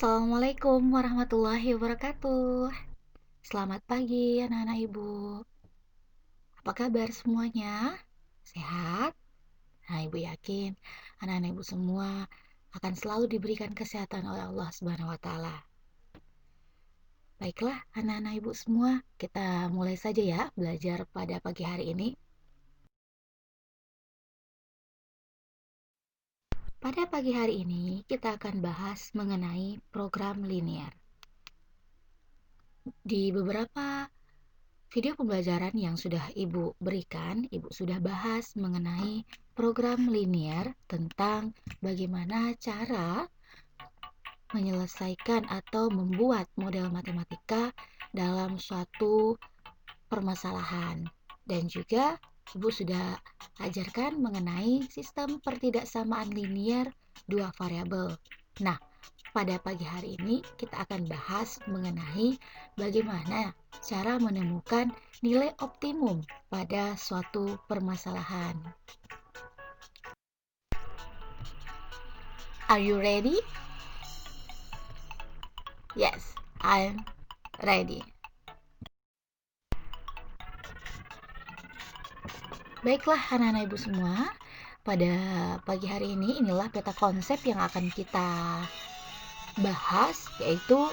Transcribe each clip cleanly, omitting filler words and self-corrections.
Assalamualaikum warahmatullahi wabarakatuh. Selamat pagi anak-anak ibu. Apa kabar semuanya? Sehat? Nah, ibu yakin anak-anak ibu semua akan selalu diberikan kesehatan oleh Allah Subhanahu wa taala. Baiklah, anak-anak ibu semua, kita mulai saja ya belajar pada pagi hari ini. Pada pagi hari ini kita akan bahas mengenai program linear. Di beberapa video pembelajaran yang sudah Ibu berikan, Ibu sudah bahas mengenai program linear tentang bagaimana cara menyelesaikan atau membuat model matematika dalam suatu permasalahan. Dan juga Ibu sudah ajarkan mengenai sistem pertidaksamaan linear dua variabel. Nah, pada pagi hari ini kita akan bahas mengenai bagaimana cara menemukan nilai optimum pada suatu permasalahan. Are you ready? Yes, I'm ready. Baiklah anak-anak ibu semua, pada pagi hari ini inilah peta konsep yang akan kita bahas, yaitu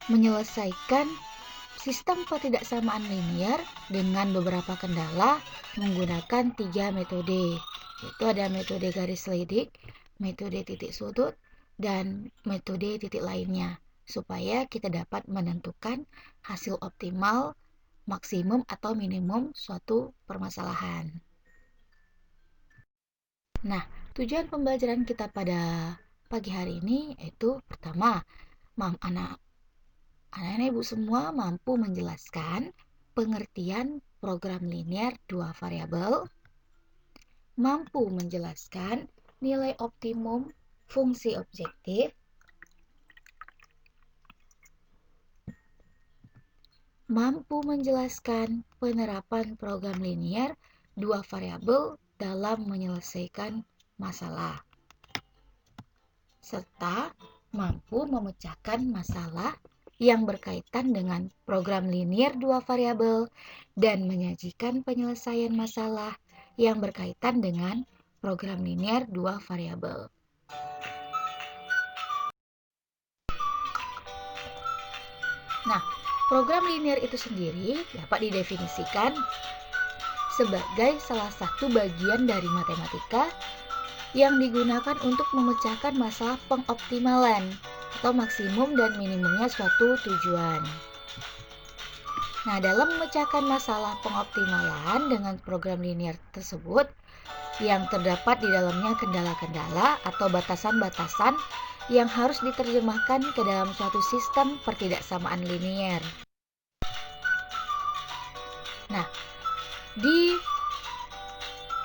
menyelesaikan sistem pertidaksamaan linear dengan beberapa kendala menggunakan 3 metode, yaitu ada metode garis lidik, metode titik sudut, dan metode titik lainnya, supaya kita dapat menentukan hasil optimal, maksimum atau minimum suatu permasalahan. Nah, tujuan pembelajaran kita pada pagi hari ini yaitu pertama, anak-anak ibu semua mampu menjelaskan pengertian program linear dua variabel, mampu menjelaskan nilai optimum fungsi objektif, mampu menjelaskan penerapan program linear dua variabel dalam menyelesaikan masalah, serta mampu memecahkan masalah yang berkaitan dengan program linear dua variabel dan menyajikan penyelesaian masalah yang berkaitan dengan program linear dua variabel. Nah, program linear itu sendiri dapat didefinisikan sebagai salah satu bagian dari matematika yang digunakan untuk memecahkan masalah pengoptimalan atau maksimum dan minimumnya suatu tujuan. Nah, dalam memecahkan masalah pengoptimalan dengan program linear tersebut, yang terdapat di dalamnya kendala-kendala atau batasan-batasan yang harus diterjemahkan ke dalam suatu sistem pertidaksamaan linear. Nah, di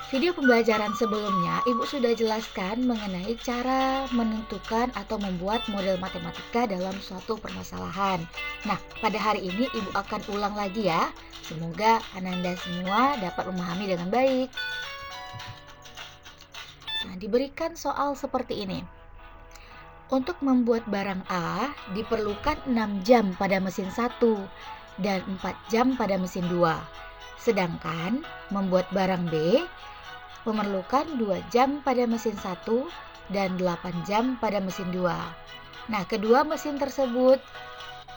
video pembelajaran sebelumnya, Ibu sudah jelaskan mengenai cara menentukan atau membuat model matematika dalam suatu permasalahan. Nah, pada hari ini Ibu akan ulang lagi ya. Semoga Ananda semua dapat memahami dengan baik. Nah, diberikan soal seperti ini. Untuk membuat barang A diperlukan 6 jam pada mesin 1 dan 4 jam pada mesin 2. Sedangkan membuat barang B memerlukan 2 jam pada mesin 1 dan 8 jam pada mesin 2. Nah, kedua mesin tersebut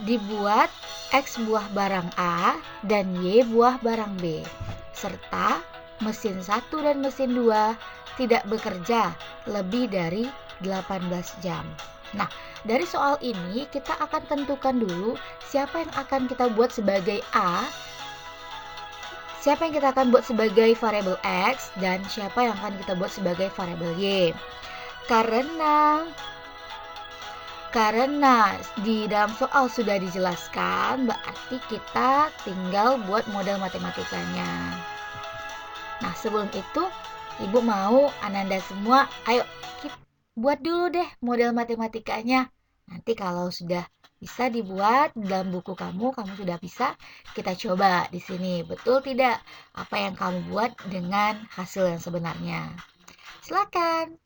dibuat X buah barang A dan Y buah barang B, serta mesin 1 dan mesin 2 tidak bekerja lebih dari 18 jam. Nah, dari soal ini kita akan tentukan dulu siapa yang akan kita buat sebagai A, siapa yang kita akan buat sebagai variabel X, dan siapa yang akan kita buat sebagai variabel Y. Karena di dalam soal sudah dijelaskan, berarti kita tinggal buat model matematikanya. Nah, sebelum itu, Ibu mau Ananda semua, ayo kita buat dulu deh model matematikanya. Nanti kalau sudah bisa dibuat dalam buku kamu sudah bisa, kita coba di sini. Betul tidak apa yang kamu buat dengan hasil yang sebenarnya? Silakan.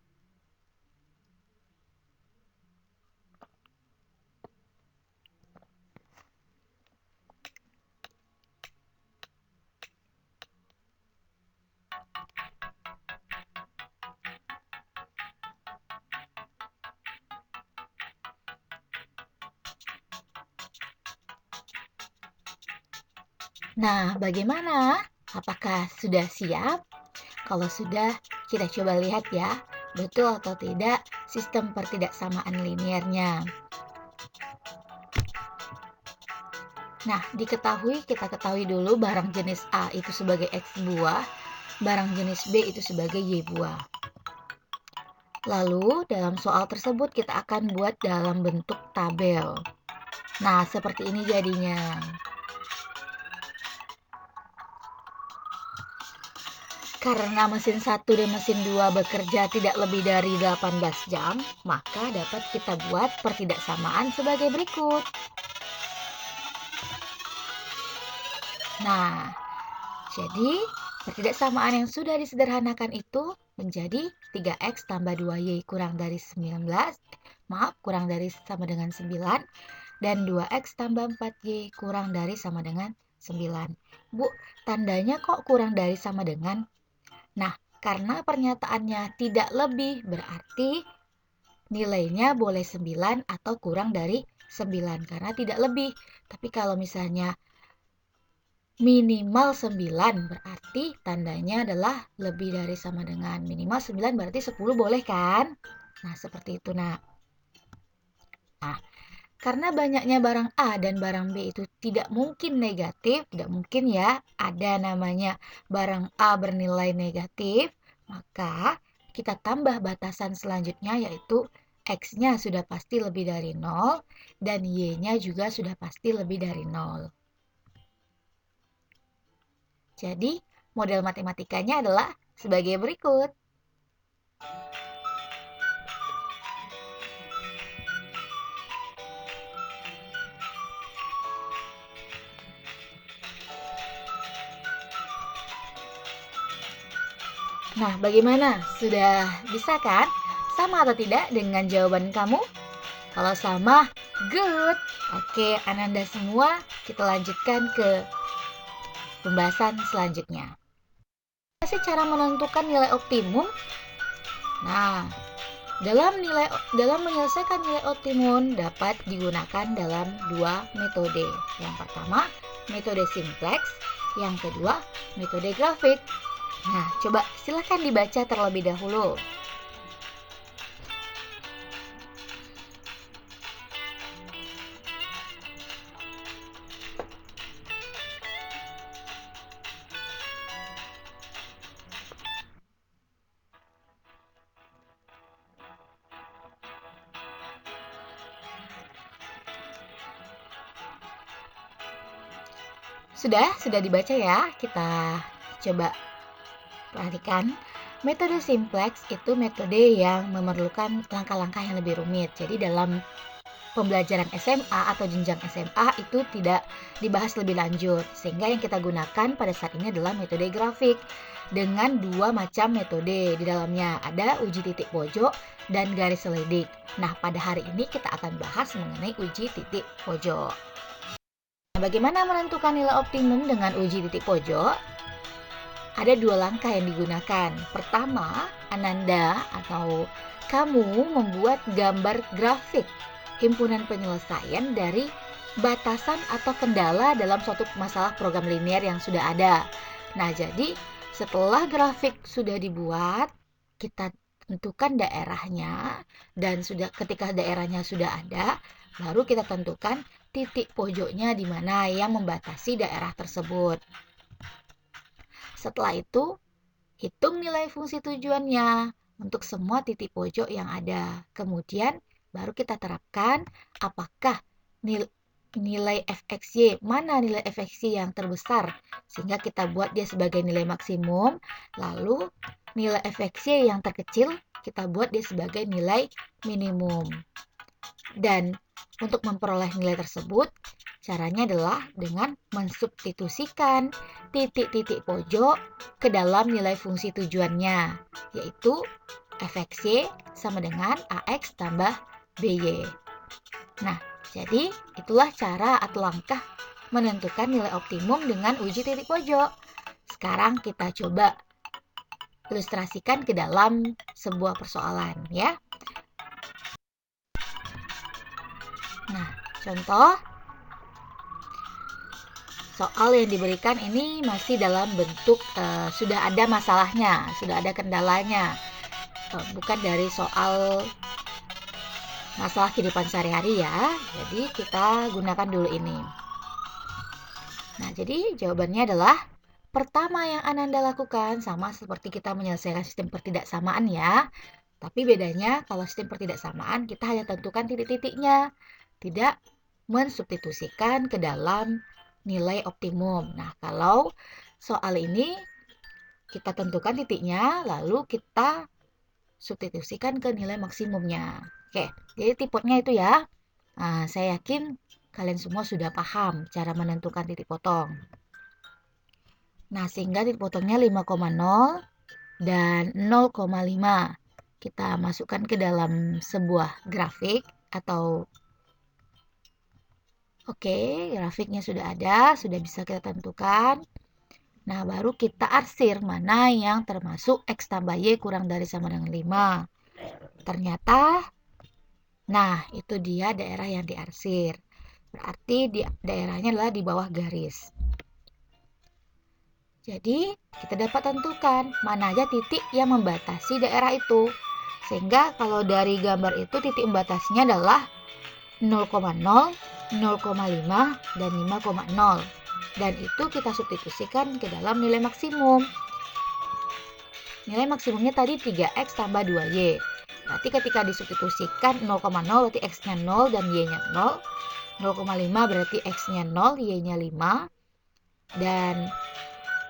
Nah, bagaimana? Apakah sudah siap? Kalau sudah, kita coba lihat ya, betul atau tidak sistem pertidaksamaan linearnya. Nah, kita ketahui dulu barang jenis A itu sebagai X buah, barang jenis B itu sebagai Y buah. Lalu, dalam soal tersebut kita akan buat dalam bentuk tabel. Nah, seperti ini jadinya. Karena mesin 1 dan mesin 2 bekerja tidak lebih dari 18 jam, maka dapat kita buat pertidaksamaan sebagai berikut. Nah, jadi pertidaksamaan yang sudah disederhanakan itu menjadi 3x tambah 2y kurang dari 19, kurang dari sama dengan 9, dan 2x tambah 4y kurang dari sama dengan 9. Bu, tandanya kok kurang dari sama dengan? Nah, karena pernyataannya tidak lebih, berarti nilainya boleh 9 atau kurang dari 9 karena tidak lebih. Tapi kalau misalnya minimal 9 berarti tandanya adalah lebih dari sama dengan. Minimal 9 berarti 10 boleh kan? Nah, seperti itu, Nak. Nah, karena banyaknya barang A dan barang B itu tidak mungkin negatif, tidak mungkin ya ada namanya barang A bernilai negatif, maka kita tambah batasan selanjutnya yaitu X-nya sudah pasti lebih dari 0 dan Y-nya juga sudah pasti lebih dari 0. Jadi, model matematikanya adalah sebagai berikut. Nah, bagaimana? Sudah bisa kan? Sama atau tidak dengan jawaban kamu? Kalau sama, good. Oke, Ananda semua, kita lanjutkan ke pembahasan selanjutnya. Apa sih cara menentukan nilai optimum? Nah, dalam menyelesaikan nilai optimum dapat digunakan dalam dua metode. Yang pertama, metode simplex, yang kedua, metode grafik. Nah, coba silakan dibaca terlebih dahulu. Sudah dibaca ya? Kita coba perhatikan. Metode simplex itu metode yang memerlukan langkah-langkah yang lebih rumit. Jadi dalam pembelajaran SMA atau jenjang SMA itu tidak dibahas lebih lanjut. Sehingga yang kita gunakan pada saat ini adalah metode grafik dengan dua macam metode di dalamnya. Ada uji titik pojok dan garis selidik. Nah, pada hari ini kita akan bahas mengenai uji titik pojok. Nah, bagaimana menentukan nilai optimum dengan uji titik pojok? Ada dua langkah yang digunakan. Pertama, Ananda atau kamu membuat gambar grafik himpunan penyelesaian dari batasan atau kendala dalam suatu masalah program linear yang sudah ada. Nah, jadi setelah grafik sudah dibuat, kita tentukan daerahnya dan ketika daerahnya sudah ada, baru kita tentukan titik pojoknya di mana yang membatasi daerah tersebut. Setelah itu, hitung nilai fungsi tujuannya untuk semua titik pojok yang ada. Kemudian, baru kita terapkan apakah nilai fxy, mana nilai fxy yang terbesar, sehingga kita buat dia sebagai nilai maksimum. Lalu, nilai fxy yang terkecil, kita buat dia sebagai nilai minimum. Dan untuk memperoleh nilai tersebut, caranya adalah dengan mensubstitusikan titik-titik pojok ke dalam nilai fungsi tujuannya, yaitu fxy sama dengan ax tambah by. Nah, jadi itulah cara atau langkah menentukan nilai optimum dengan uji titik pojok. Sekarang kita coba ilustrasikan ke dalam sebuah persoalan ya. Nah, contoh soal yang diberikan ini masih dalam bentuk sudah ada masalahnya, sudah ada kendalanya, bukan dari soal masalah kehidupan sehari-hari ya. Jadi kita gunakan dulu ini. Nah, jadi jawabannya adalah pertama yang Ananda lakukan sama seperti kita menyelesaikan sistem pertidaksamaan ya. Tapi bedanya kalau sistem pertidaksamaan kita hanya tentukan titik-titiknya, tidak mensubstitusikan ke dalam nilai optimum. Nah, kalau soal ini kita tentukan titiknya, lalu kita substitusikan ke nilai maksimumnya. Oke, jadi tipenya itu ya. Nah, saya yakin kalian semua sudah paham cara menentukan titik potong. Nah, sehingga titik potongnya 5,0 dan 0,5. Kita masukkan ke dalam sebuah grafik atau grafiknya sudah ada, sudah bisa kita tentukan. Nah, baru kita arsir mana yang termasuk X tambah Y kurang dari sama dengan 5. Ternyata, nah itu dia daerah yang diarsir. Berarti daerahnya adalah di bawah garis. Jadi, kita dapat tentukan mana aja titik yang membatasi daerah itu. Sehingga kalau dari gambar itu titik membatasinya adalah 0,0, 0,5, dan 5,0. Dan itu kita substitusikan ke dalam nilai maksimum. Nilai maksimumnya tadi 3X tambah 2Y. Berarti ketika disubstitusikan 0,0 berarti X-nya 0 dan Y-nya 0. 0,5 berarti X-nya 0, Y-nya 5. Dan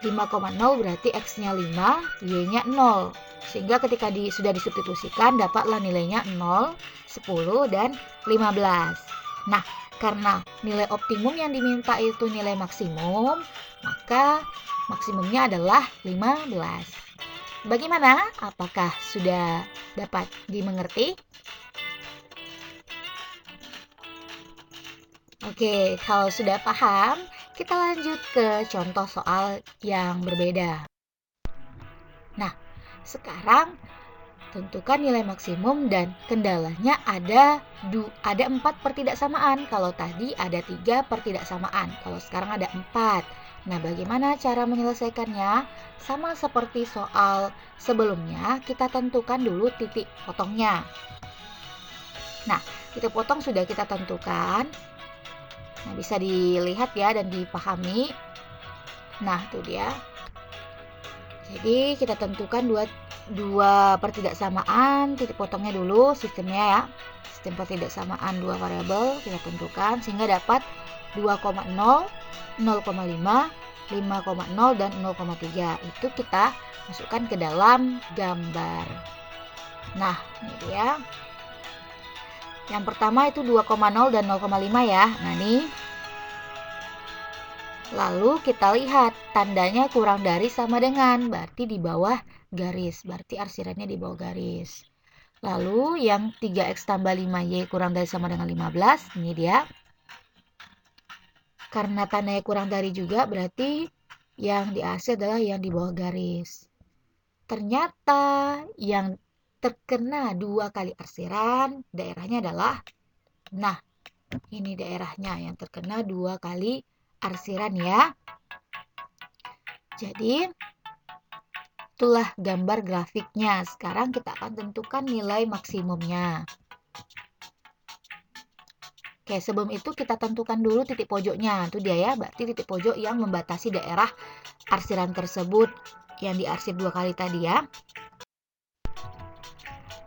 5,0 berarti X-nya 5, Y-nya 0. Sehingga ketika sudah disubstitusikan dapatlah nilainya 0, 10, dan 15. Nah, karena nilai optimum yang diminta itu nilai maksimum, maka maksimumnya adalah 15. Bagaimana? Apakah sudah dapat dimengerti? Oke, kalau sudah paham, kita lanjut ke contoh soal yang berbeda. Nah, sekarang tentukan nilai maksimum dan kendalanya ada 4 pertidaksamaan. Kalau tadi ada 3 pertidaksamaan, kalau sekarang ada 4. Nah, bagaimana cara menyelesaikannya? Sama seperti soal sebelumnya, kita tentukan dulu titik potongnya. Nah, titik potong sudah kita tentukan. Nah, bisa dilihat ya dan dipahami. Nah, itu dia. Jadi kita tentukan dua pertidaksamaan titik potongnya dulu sistemnya ya. Sistem pertidaksamaan dua variabel kita tentukan sehingga dapat 2,0, 0,5, 5,0 dan 0,3. Itu kita masukkan ke dalam gambar. Nah, ini dia. Yang pertama itu 2,0 dan 0,5 ya. Nah, ini lalu kita lihat tandanya kurang dari sama dengan, berarti di bawah garis, berarti arsirannya di bawah garis. Lalu yang 3X tambah 5Y kurang dari sama dengan 15, ini dia. Karena tandanya kurang dari juga, berarti yang diarsir adalah yang di bawah garis. Ternyata yang terkena 2 kali arsiran, daerahnya adalah, nah ini daerahnya yang terkena 2 kali arsiran ya. Jadi itulah gambar grafiknya. Sekarang kita akan tentukan nilai maksimumnya. Oke, sebelum itu kita tentukan dulu titik pojoknya. Itu dia ya, berarti titik pojok yang membatasi daerah arsiran tersebut yang diarsir 2 kali tadi ya.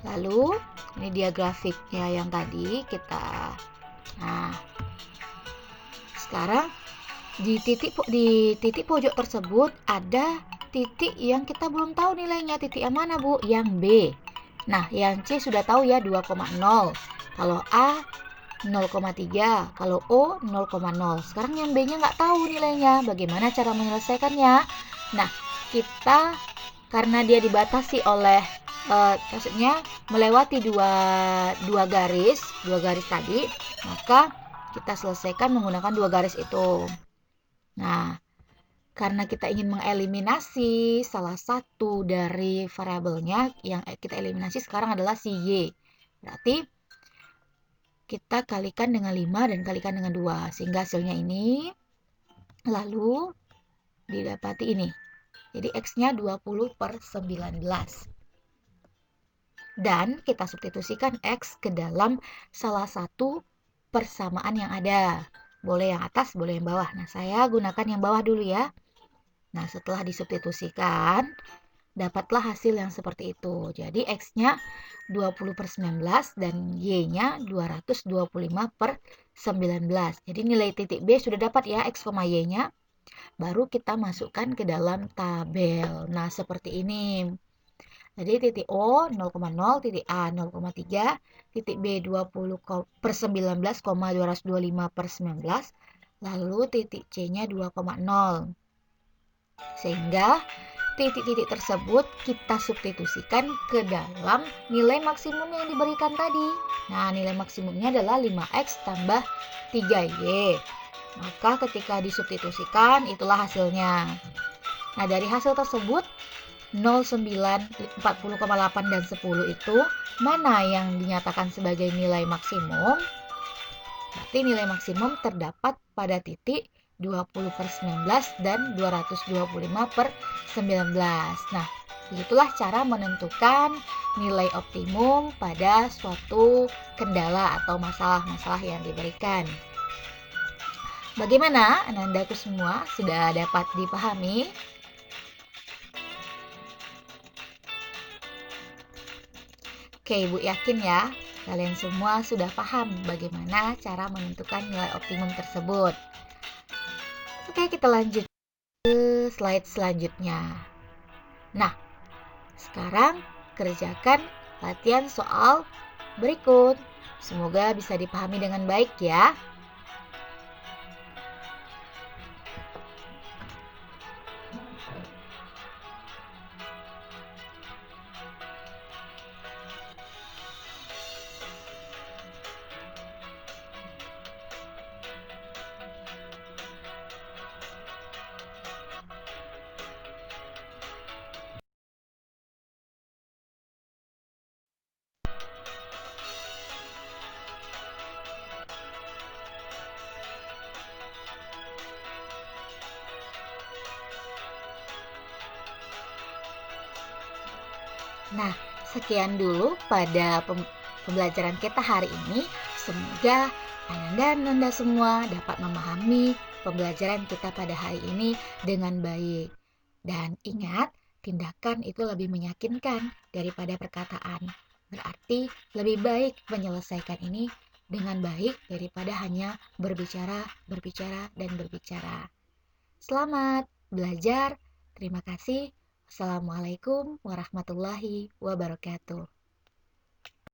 Lalu ini dia grafiknya yang tadi kita. Nah, sekarang di titik pojok tersebut ada titik yang kita belum tahu nilainya. Titik yang mana, Bu? Yang B. Nah, yang C sudah tahu ya 2,0. Kalau A 0,3. Kalau O 0,0. Sekarang yang B-nya nggak tahu nilainya. Bagaimana cara menyelesaikannya? Nah, kita karena dia dibatasi oleh maksudnya melewati dua garis tadi, maka kita selesaikan menggunakan 2 garis itu. Nah, karena kita ingin mengeliminasi salah satu dari variabelnya, yang kita eliminasi sekarang adalah si Y. Berarti kita kalikan dengan 5 dan kalikan dengan 2. Sehingga hasilnya ini Lalu didapati ini. Jadi X-nya 20/19. Dan kita substitusikan X ke dalam salah satu persamaan yang ada. Boleh yang atas, boleh yang bawah. Nah, saya gunakan yang bawah dulu ya. Nah, setelah disubstitusikan, dapatlah hasil yang seperti itu. Jadi X-nya 20/19 dan Y-nya 225/19. Jadi nilai titik B sudah dapat ya, X, Y-nya. Baru kita masukkan ke dalam tabel. Nah, seperti ini. Jadi titik O 0,0, titik A 0,3, titik B 20/19,225/19, lalu titik C-nya 2,0. Sehingga titik-titik tersebut kita substitusikan ke dalam nilai maksimum yang diberikan tadi. Nah, nilai maksimumnya adalah 5X tambah 3Y. Maka ketika disubstitusikan, itulah hasilnya. Nah, dari hasil tersebut, 0, 9, 40,8, dan 10 itu mana yang dinyatakan sebagai nilai maksimum? Berarti nilai maksimum terdapat pada titik 20/19 dan 225/19. Nah, begitulah cara menentukan nilai optimum pada suatu kendala atau masalah-masalah yang diberikan. Bagaimana Anandaku semua? Sudah dapat dipahami? Oke, Ibu yakin ya, kalian semua sudah paham bagaimana cara menentukan nilai optimum tersebut. Oke, kita lanjut ke slide selanjutnya. Nah, sekarang kerjakan latihan soal berikut. Semoga bisa dipahami dengan baik ya. Nah, sekian dulu pada pembelajaran kita hari ini. Semoga Ananda dan Nanda semua dapat memahami pembelajaran kita pada hari ini dengan baik. Dan ingat, tindakan itu lebih meyakinkan daripada perkataan. Berarti lebih baik menyelesaikan ini dengan baik daripada hanya berbicara, berbicara, dan berbicara. Selamat belajar. Terima kasih. Assalamualaikum warahmatullahi wabarakatuh.